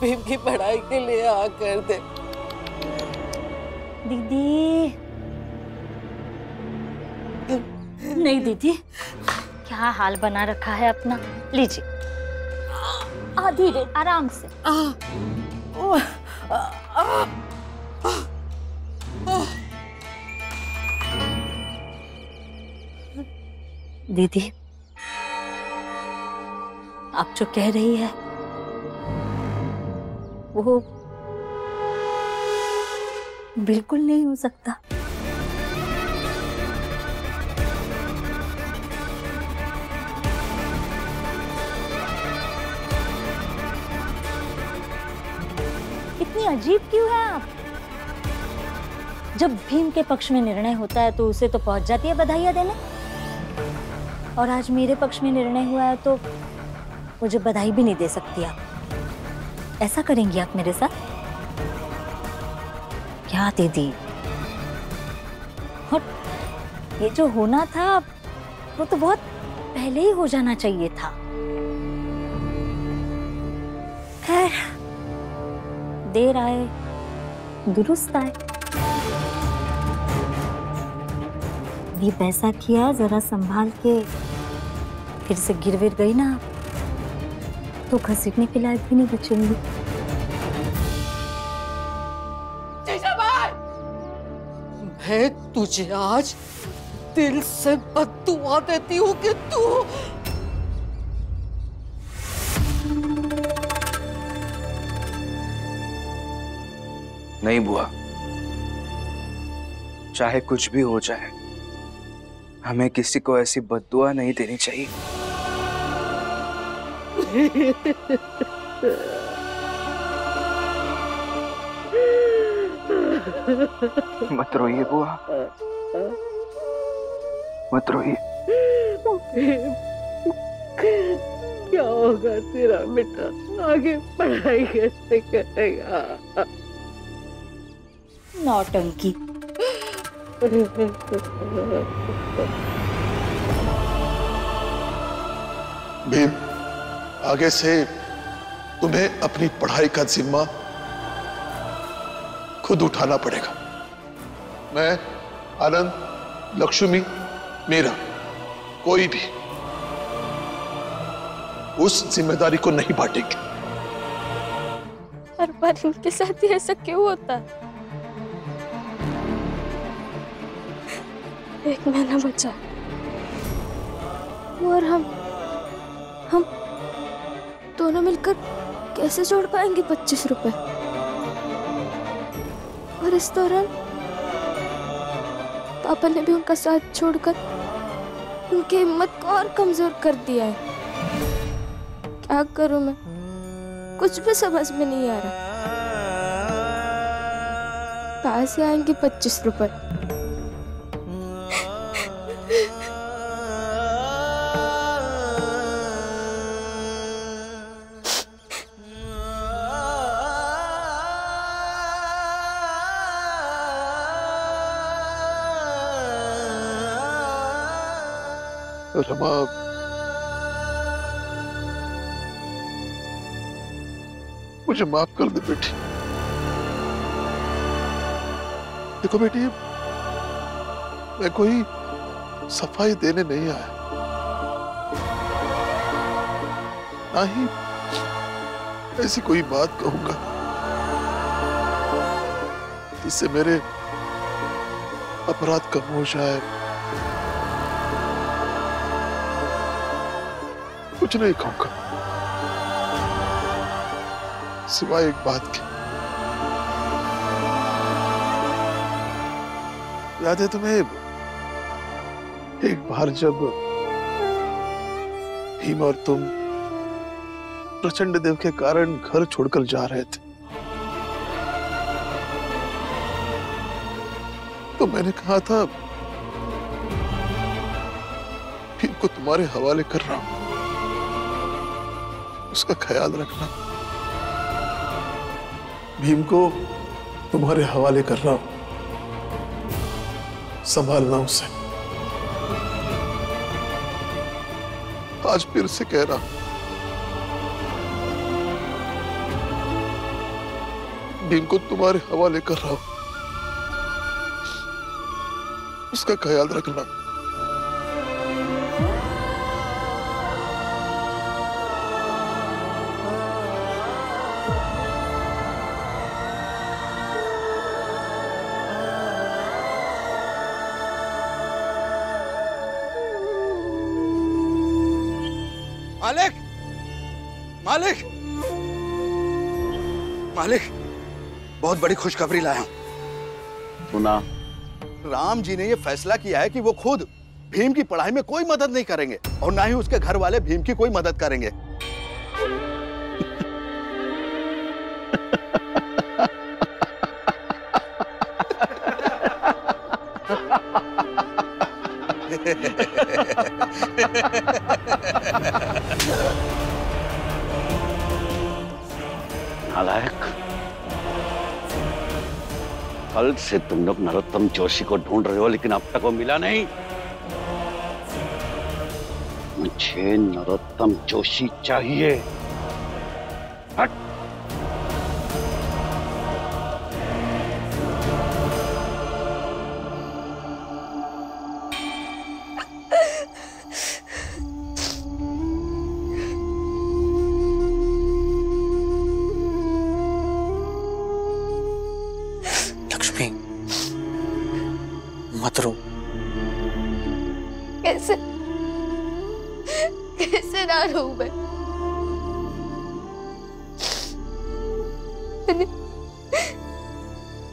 भीम की पढ़ाई के लिए आ कर दे। दीदी नहीं दीदी, क्या हाल बना रखा है अपना। लीजिए, धीरे आराम से। दीदी आप जो कह रही है वो बिल्कुल नहीं हो सकता। इतनी अजीब क्यों है आप? जब भीम के पक्ष में निर्णय होता है तो उसे तो पहुंच जाती है बधाइयां देने, और आज मेरे पक्ष में निर्णय हुआ है तो मुझे बधाई भी नहीं दे सकती आप। ऐसा करेंगी आप मेरे साथ क्या दीदी? और ये जो होना था वो तो बहुत पहले ही हो जाना चाहिए था। खैर, देर आए दुरुस्त आए। ये पैसा किया जरा संभाल के, फिर से गिर विर गई ना तो घसीटने के लायक भी नहीं बचेंगी। मैं तुझे आज दिल से बद्दुआ देती हूँ कि तू नहीं बुआ, चाहे कुछ भी हो जाए हमें किसी को ऐसी बद्दुआ नहीं देनी चाहिए। मत रोइए बुआ, मत रोइए। क्या होगा तेरा बेटा? आगे पढ़ाई कैसे करेगा? नौटंकी। भीम, आगे से तुम्हें अपनी पढ़ाई का जिम्मा खुद उठाना पड़ेगा। मैं, आनंद, लक्ष्मी, मीरा, कोई भी उस जिम्मेदारी को नहीं बांटेंगे। हर बार इनके साथ ही ऐसा क्यों होता है? एक महीना बचा और हम दोनों मिलकर कैसे जोड़ पाएंगे 25 रुपए? और इस दौरान पापा ने भी उनका साथ छोड़कर उनकी हिम्मत को और कमजोर कर दिया है। क्या करूं मैं? कुछ भी समझ में नहीं आ रहा। कहाँ से आएंगे 25 रुपए? रमा, मुझे माफ कर दे बेटी। देखो बेटी, मैं कोई सफाई देने नहीं आया, ना ही ऐसी कोई बात कहूंगा जिससे मेरे अपराध कम हो जाए। कुछ नहीं कहूंगा सिवाय एक बात की। याद है तुम्हें एक बार जब भीम और तुम प्रचंड देव के कारण घर छोड़कर जा रहे थे, तो मैंने कहा था भीम को तुम्हारे हवाले कर रहा हूं, उसका ख्याल रखना। भीम को तुम्हारे हवाले कर रहा हूं, संभालना उसे। आज फिर से कह रहा हूं, भीम को तुम्हारे हवाले कर रहा हूं, उसका ख्याल रखना। मालिक, मालिक, मालिक, बहुत बड़ी खुशखबरी लाया हूं। सुना, राम जी ने यह फैसला किया है कि वो खुद भीम की पढ़ाई में कोई मदद नहीं करेंगे और ना ही उसके घर वाले भीम की कोई मदद करेंगे। नालायक, कल से तुम लोग नरोत्तम जोशी को ढूंढ रहे हो, लेकिन अब तक वो मिला नहीं। मुझे नरोत्तम जोशी चाहिए। हट। मत रो। कैसे कैसे ना रो मैं?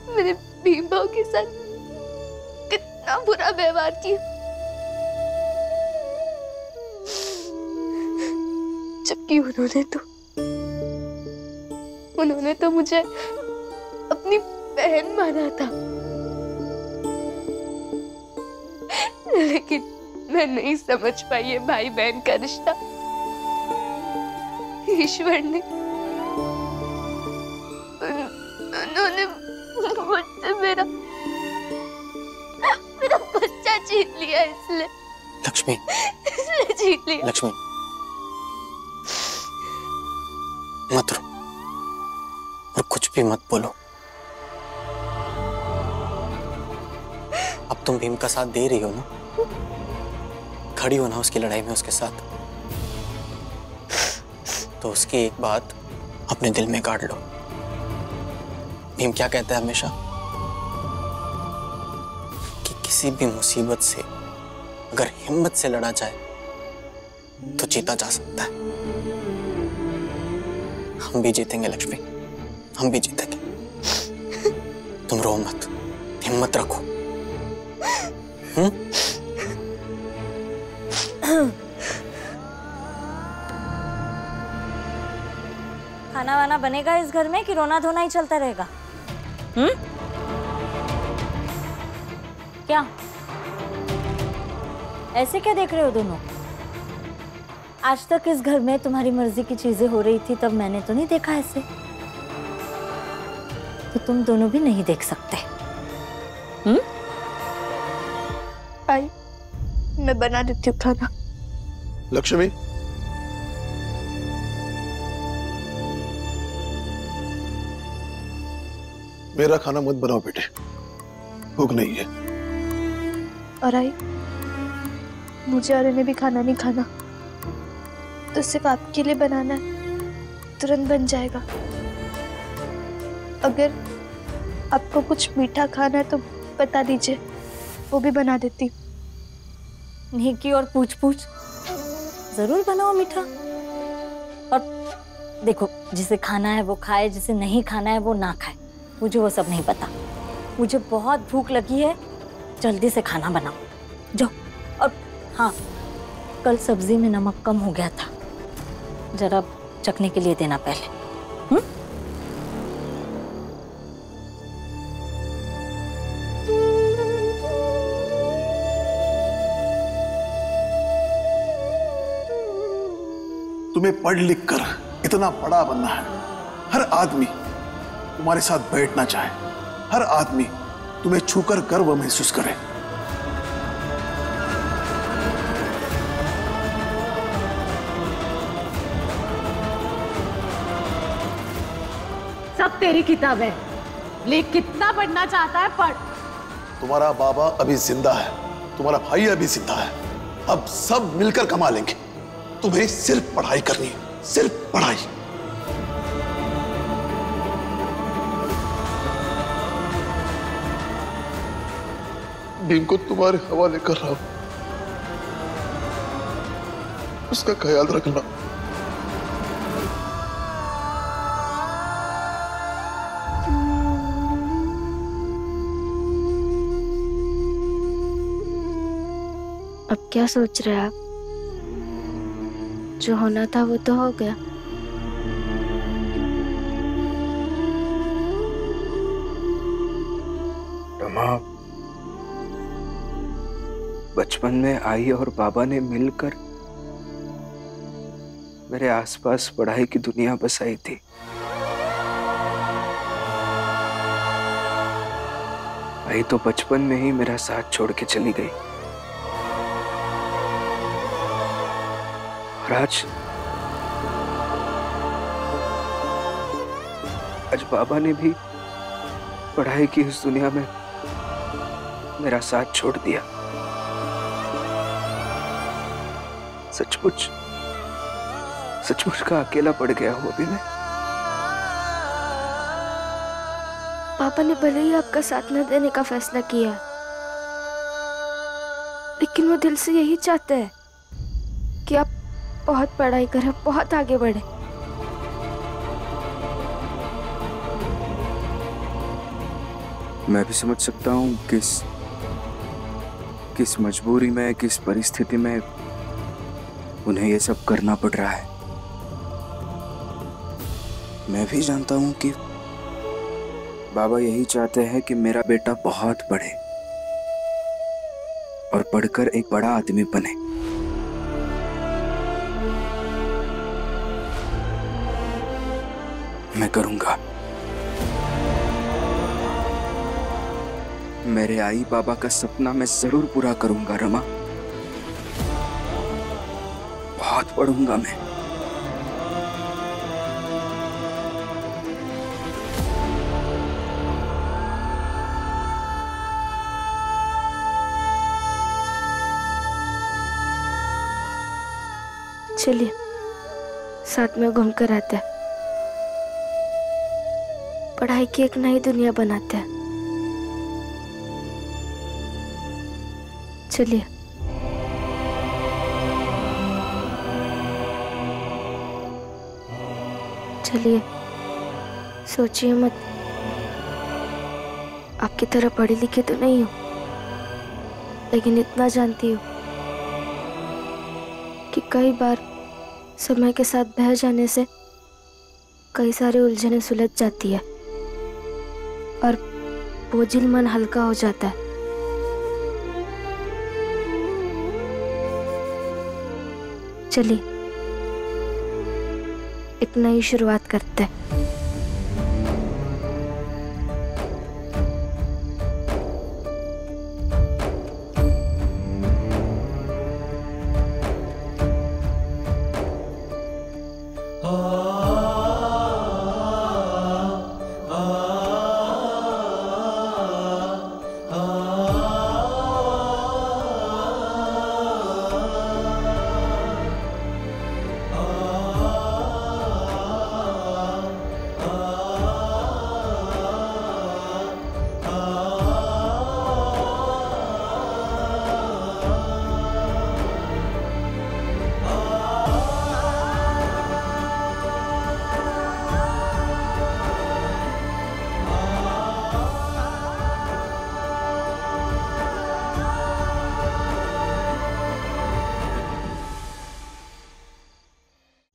मैंने भीम भाव के साथ कितना बुरा व्यवहार किया, जबकि उन्होंने तो मुझे अपनी बहन माना था। लेकिन मैं नहीं समझ पाई ये भाई बहन का रिश्ता। ईश्वर ने उन्होंने मुझसे मेरा बच्चा छीन लिया, इसलिए। लक्ष्मी, इसलिए छीन लिया। लक्ष्मी, मत रो और कुछ भी मत बोलो। अब तुम भीम का साथ दे रही हो ना, खड़ी हो ना उसकी लड़ाई में उसके साथ, तो उसकी एक बात अपने दिल में गाड़ लो। भीम क्या कहता है हमेशा कि किसी भी मुसीबत से अगर हिम्मत से लड़ा जाए तो जीता जा सकता है। हम भी जीतेंगे लक्ष्मी, हम भी जीतेंगे। तुम रो मत, हिम्मत रखो। खाना वाना बनेगा इस घर में कि रोना धोना ही चलता रहेगा? क्या ऐसे क्या देख रहे हो दोनों? आज तक इस घर में तुम्हारी मर्जी की चीजें हो रही थी, तब मैंने तो नहीं देखा ऐसे। तो तुम दोनों भी नहीं देख सकते। आई, मैं बना देती हूँ खाना। लक्ष्मी, मेरा खाना मत बनाओ बेटे, भूख नहीं है। और आई, मुझे और इन्हें भी खाना नहीं खाना, तो सिर्फ आपके लिए बनाना है, तुरंत बन जाएगा। अगर आपको कुछ मीठा खाना है तो बता दीजिए, वो भी बना देती। निकी और पूछ पूछ जरूर बनाओ मीठा। और देखो, जिसे खाना है वो खाए, जिसे नहीं खाना है वो ना खाए। मुझे वो सब नहीं पता। मुझे बहुत भूख लगी है, जल्दी से खाना बनाओ जाओ। और हाँ, कल सब्जी में नमक कम हो गया था, जरा चखने के लिए देना पहले। तुम्हें पढ़ लिख कर इतना बड़ा बनना है। हर आदमी तुम्हारे साथ बैठना चाहे, हर आदमी तुम्हें छूकर गर्व महसूस करे। सब तेरी किताब है। ले कितना पढ़ना चाहता है पढ़। तुम्हारा बाबा अभी जिंदा है, तुम्हारा भाई अभी जिंदा है, अब सब मिलकर कमा लेंगे। तुम्हें सिर्फ पढ़ाई करनी है, सिर्फ पढ़ाई। भीम को तुम्हारे हवाले कर रहा हूं, उसका ख्याल रखना। अब क्या सोच रहे हैं आप? जो होना था वो तो हो गया। रमा, बचपन में आई और बाबा ने मिलकर मेरे आसपास पढ़ाई की दुनिया बसाई थी। आई तो बचपन में ही मेरा साथ छोड़ के चली गई। आज बाबा ने भी पढ़ाई की इस दुनिया में मेरा साथ छोड़ दिया। सचमुच का अकेला पड़ गया हूं अभी मैं। पापा ने भले ही आपका साथ न देने का फैसला किया, लेकिन वो दिल से यही चाहते हैं कि आप बहुत पढ़ाई करें, बहुत आगे बढ़े। मैं भी समझ सकता हूँ किस मजबूरी में, किस परिस्थिति में उन्हें ये सब करना पड़ रहा है। मैं भी जानता हूँ कि बाबा यही चाहते हैं कि मेरा बेटा बहुत पढ़े और पढ़कर एक बड़ा आदमी बने। मैं करूंगा। मेरे आई बाबा का सपना मैं जरूर पूरा करूंगा रमा। बहुत पढ़ूंगा मैं। चलिए साथ में घूम कर आते हैं, पढ़ाई की एक नई दुनिया बनाते हैं। चलिए। चलिए, सोचिए मत। आपकी तरह पढ़ी लिखी तो नहीं हूं, लेकिन इतना जानती हूँ कि कई बार समय के साथ बह जाने से कई सारी उलझनें सुलझ जाती है और बोझिल मन हल्का हो जाता है। चलिए एक नई शुरुआत करते हैं।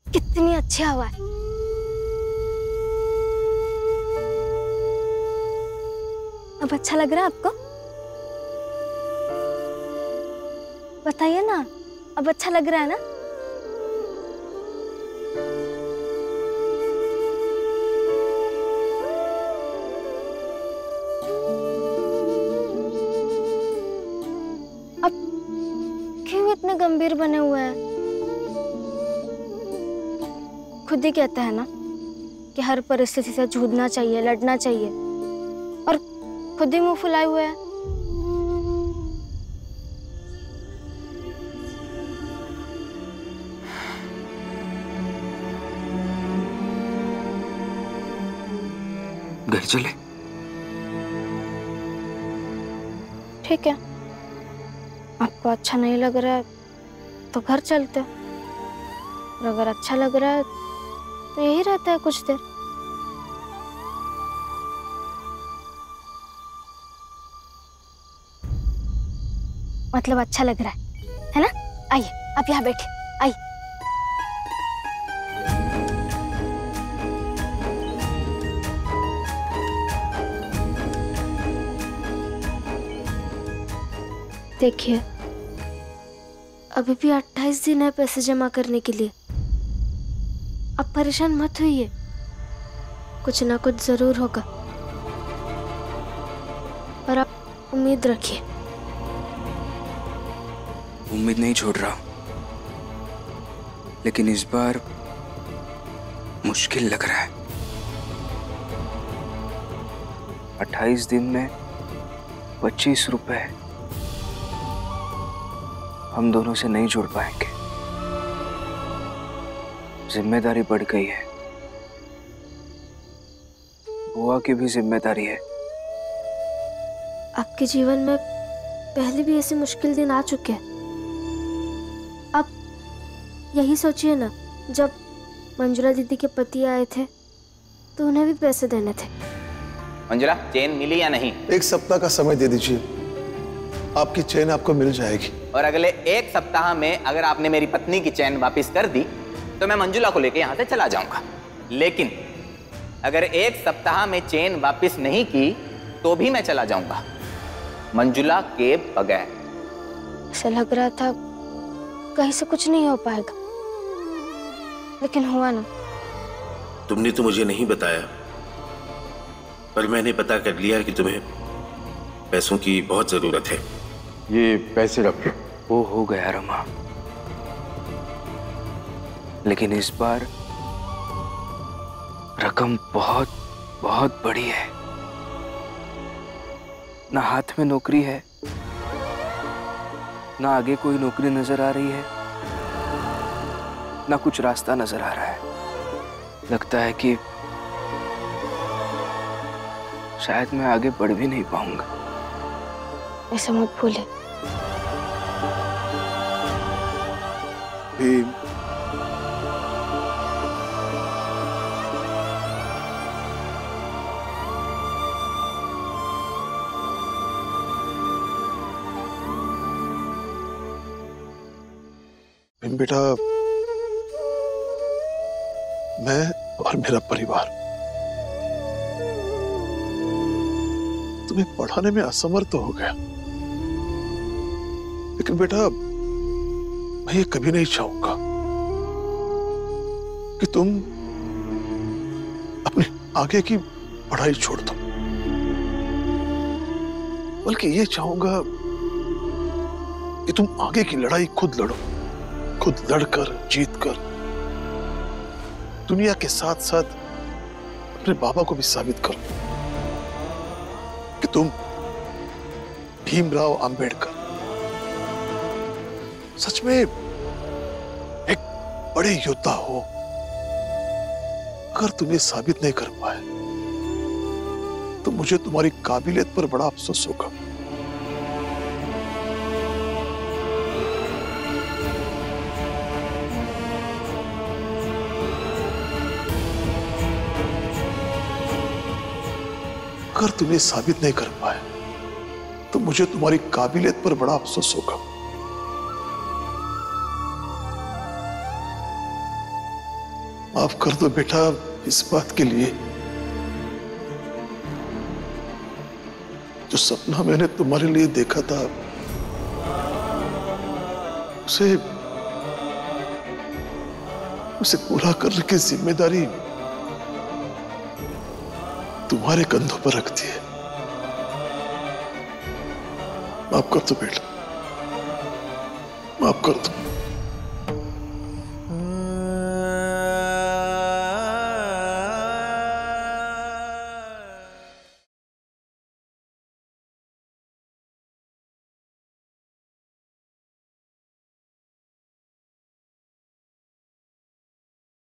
कितनी अच्छी हवा है। अब अच्छा लग रहा है आपको? बताइए ना, अब अच्छा लग रहा है ना? अब क्यों इतने गंभीर बने हुए हैं? खुद ही कहता है ना कि हर परिस्थिति से जूझना चाहिए, लड़ना चाहिए। खुद ही मुंह फुलाए हुए हैं। घर चले? ठीक है, आपको अच्छा नहीं लग रहा है तो घर चलते हैं, और अगर अच्छा लग रहा है तो यही रहता है कुछ देर। मतलब अच्छा लग रहा है ना? आइए, आप यहाँ बैठिए, आइए। देखिए, अभी भी 28 दिन है पैसे जमा करने के लिए। अब परेशान मत होइए, कुछ ना कुछ जरूर होगा, और आप उम्मीद रखिए। उम्मीद नहीं छोड़ रहा, लेकिन इस बार मुश्किल लग रहा है। 28 दिन में 25 रुपए हम दोनों से नहीं जोड़ पाएंगे। जिम्मेदारी बढ़ गई है, बुआ की भी जिम्मेदारी है। आपके जीवन में पहले भी ऐसे मुश्किल दिन आ चुके हैं। आप यही सोचिए ना, जब मंजुला दीदी के पति आए थे तो उन्हें भी पैसे देने थे। मंजुला, चेन मिली या नहीं? 1 सप्ताह का समय दे दीजिए, आपकी चेन आपको मिल जाएगी। और अगले 1 सप्ताह में अगर आपने मेरी पत्नी की चेन वापस कर दी तो मैं मंजुला को लेकर यहां से चला जाऊंगा। लेकिन अगर 1 सप्ताह में चेन वापस नहीं की तो भी मैं चला जाऊंगा, मंजुला के बगैर। ऐसा लग रहा था कहीं से कुछ नहीं हो पाएगा, लेकिन हुआ ना। तुमने तो मुझे नहीं बताया, पर मैंने पता कर लिया कि तुम्हें पैसों की बहुत जरूरत है। ये पैसे रखो। वो हो गया रमा, लेकिन इस बार रकम बहुत बहुत बड़ी है। ना हाथ में नौकरी है, ना आगे कोई नौकरी नजर आ रही है, ना कुछ रास्ता नजर आ रहा है। लगता है कि शायद मैं आगे बढ़ भी नहीं पाऊंगा। ऐसा मत भूले। भीम, भीम बेटा, मैं और मेरा परिवार तुम्हें पढ़ाने में असमर्थ तो हो गया, लेकिन बेटा मैं ये कभी नहीं चाहूंगा कि तुम अपने आगे की पढ़ाई छोड़ दो, बल्कि ये चाहूंगा कि तुम आगे की लड़ाई खुद लड़ो, खुद लड़कर जीतकर दुनिया के साथ साथ अपने बाबा को भी साबित करो कि तुम भीमराव अंबेडकर सच में एक बड़े योद्धा हो। अगर तुम ये साबित नहीं कर पाए तो मुझे तुम्हारी काबिलियत पर बड़ा अफसोस होगा। अगर तुम ये साबित नहीं कर पाए तो मुझे तुम्हारी काबिलियत पर बड़ा अफसोस होगा। माफ कर दो बेटा इस बात के लिए, जो सपना मैंने तुम्हारे लिए देखा था उसे पूरा करने की जिम्मेदारी तुम्हारे कंधों पर रख दी है। माफ कर दो बेटा, माफ कर दो।